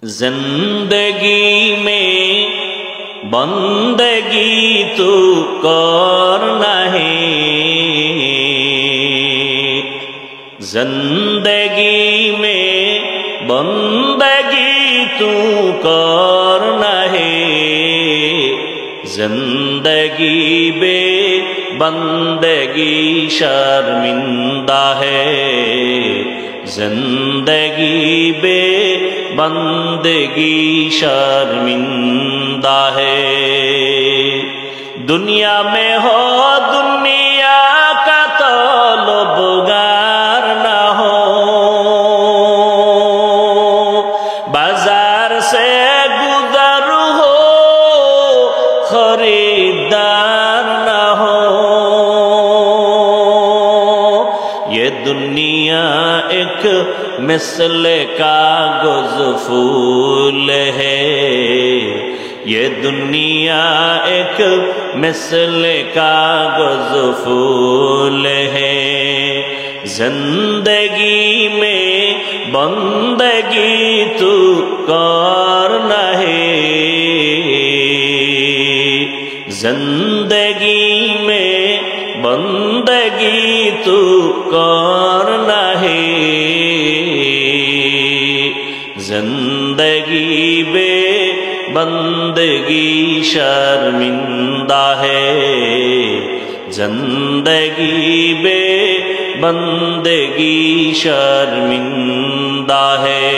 زندگی میں بندگی تو کرنا ہے، زندگی میں بندگی تو کرنا ہے، زندگی بے بندگی شرمندہ ہے، زندگی بے بندگی شرمندہ ہے۔ دنیا میں ہو دنیا کا طلبگار نہ ہو، بازار سے گزر ہو خریدار نہ ہو، یہ دنیا ایک مثل کاغذ پھول ہے، یہ دنیا ایک مثل کاغذ پھول ہے، زندگی میں بندگی تو کرنا ہے، زندگی میں بندگی تو کرنا ہے، زندگی بے بندگی شرمندہ ہے، زندگی بے بندگی شرمندہ ہے،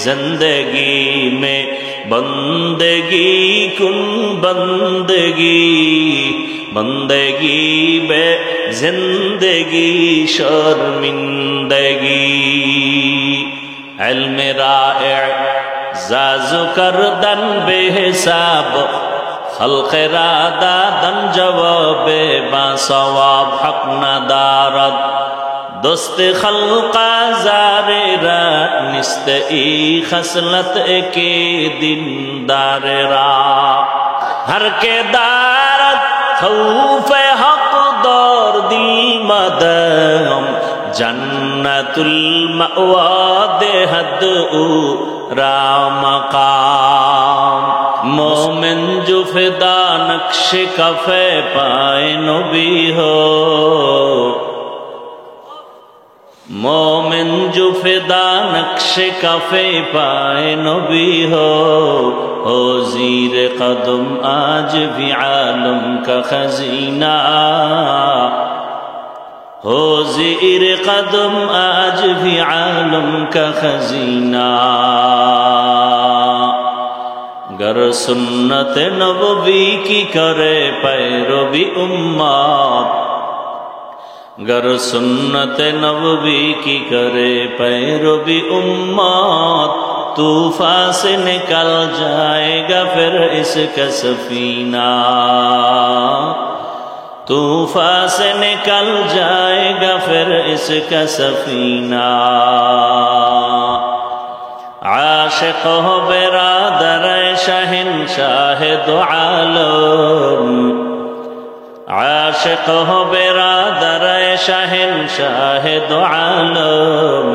زندگی میں بندگی کن بندگی، بندگی بے زندگی شرمندگی۔ علم رائع زاز کردن بے حساب، خلق را دادن جواب با ثواب حق ندارد، دوست خلق زار را نست ای خصلت کے دیندار را، ہر کے دارد خوف حق دار دل مدام، جنت المأوى دہد او را مقام، مومن جو فدا نقش کفے پائے نبی ہو، مومن جو فدا نقش کفے پائے نبی ہو زیر قدم آج بھی عالم کا خزینہ، ہو زیر قدم آج بھی عالم کا خزینہ، گر سنت نبوی کی کرے پیروی امت، گر سنت نبوی کی کرے پیروی امت، طوفان سے نکل جائے گا پھر اس کا سفینہ، طوفان سے نکل جائے گا پھر اس کا سفینہ، عاشق ہو برادر شہنشاہ دو عالم، عاشق ہو برادر شہنشاہ دو عالم،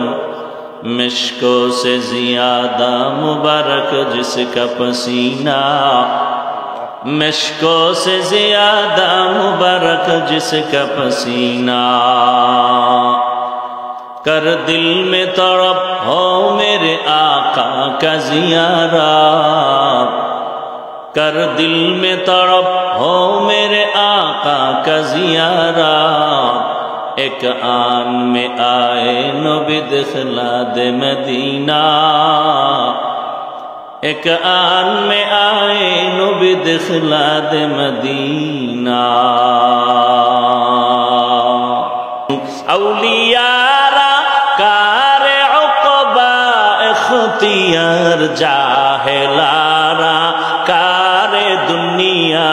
مشکوں سے زیادہ مبارک جس کا پسینہ، مشکوں سے زیادہ مبارک جس کا پسینہ، کر دل میں تڑپ ہو میرے آقا کا زیارت، کر دل میں تڑپ ہو میرے آقا کا زیارت، ایک آن میں آئے نبی دخلا دے مدینہ، ایک آن میں آئے نبی دخلا دے مدینہ، اولیاء را کار عقبہ اختیار، جاہلارا کار دنیا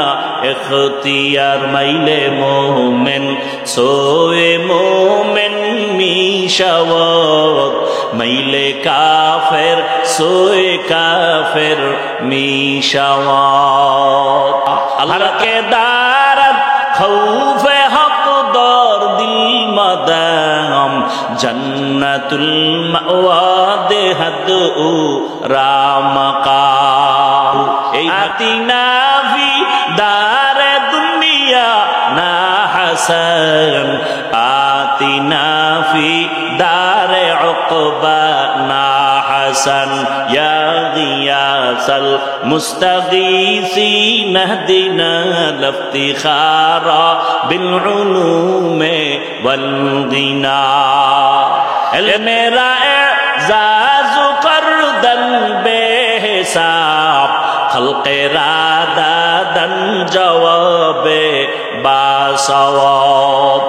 اختیار، میل مومن سوئے مومن می شود، میل کافر سوئے کافر می شود، ہر کے دارد خوف حق دار دل المدام جنة المأوى هدؤ رامقام آتنا في دار الدنيا حسن آتنا في دار عقبانا حسن يا غياث المستغيثين اهدنا الافتخار بالعلوم والغنى المرا اعزاز قردا بحساب خلق رادادا جواب باسواب